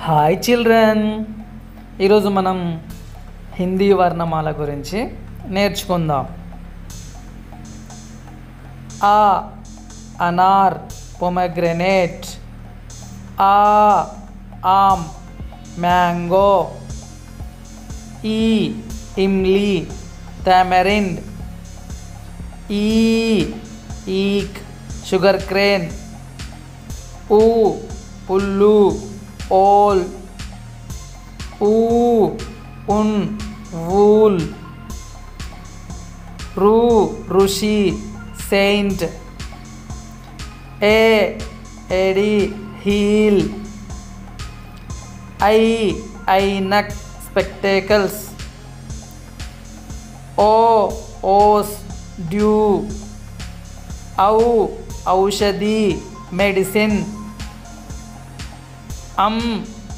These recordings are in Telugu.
హాయ్ చిల్డ్రన్, ఈరోజు మనం హిందీ వర్ణమాల గురించి నేర్చుకుందాం. ఆ అనార్ పొమగ్రెనేట్, ఆ ఆమ్ మ్యాంగో, ఈ ఇమ్లీ టామరిండ్, ఈ ఈక్ షుగర్ క్రేన్, ఊ ఉల్లు ఓల్, ఊ ఉన్ వూల్, రు ఋషి సెయింట్, ఏ ఎడి హీల్, ఐనక్ స్పెక్టేకల్స్, ఓస్ డ్యూ, ఔషధి మెడిసిన్,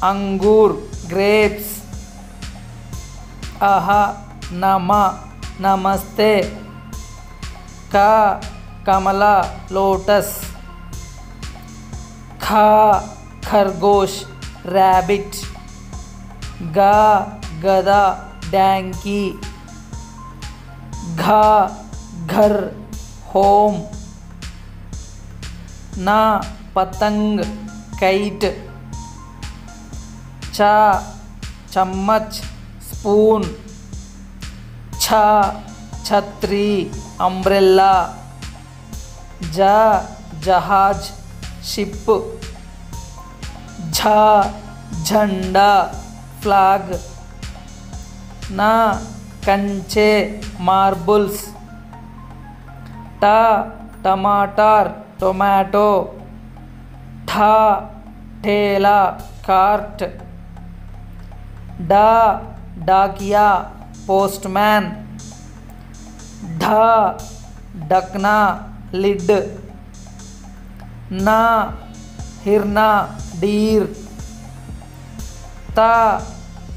అంగూర్ గ్రేప్స్, నమస్తే, కమల లోటస్, ఖర్గోష్ ర్యాబిట్, గద డాంకీ, ఘర్ హోమ్, పతంగ్ కైట్, చమ్మచ్ స్పూన్, ఛత్రి అంబ్రెల్లా, జహాజ్ షిప్, झंडा फ्लैग, कंचे मार्बल्स, टमाटर टोमेटो, ठेला कार्ट, डाकिया पोस्टमैन, ढकना लिड, हिरना डीर,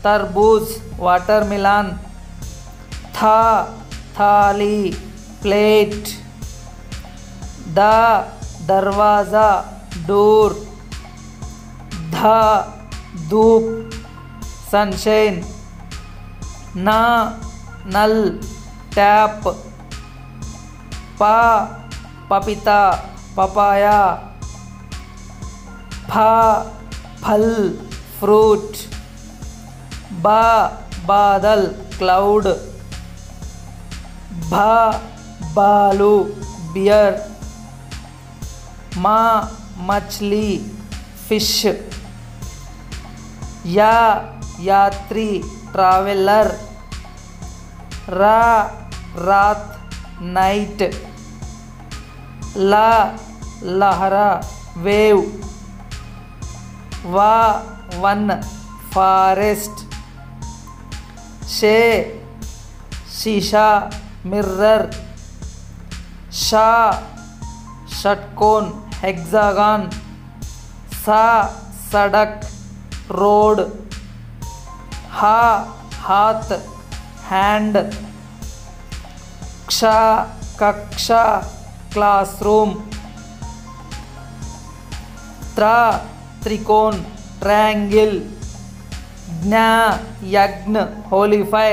तरबूज वाटरमेलन, थाली प्लेट, दरवाज़ा डोर, धूप सनशाइन, नल टैप, पपीता पपाया, फल फ्रूट, बादल क्लाउड, बालू बियर, मछली फिश, यात्री ट्रैवलर, रात नाइट, लहरा वेव, वन फॉरेस्ट, शीशा मिरर, षटकोण हेक्सागन, सड़क रोड, हाथ हैंड, कक्षा क्लासरूम, त्रिकोण ट्रायंगल, यज्ञ होली फायर.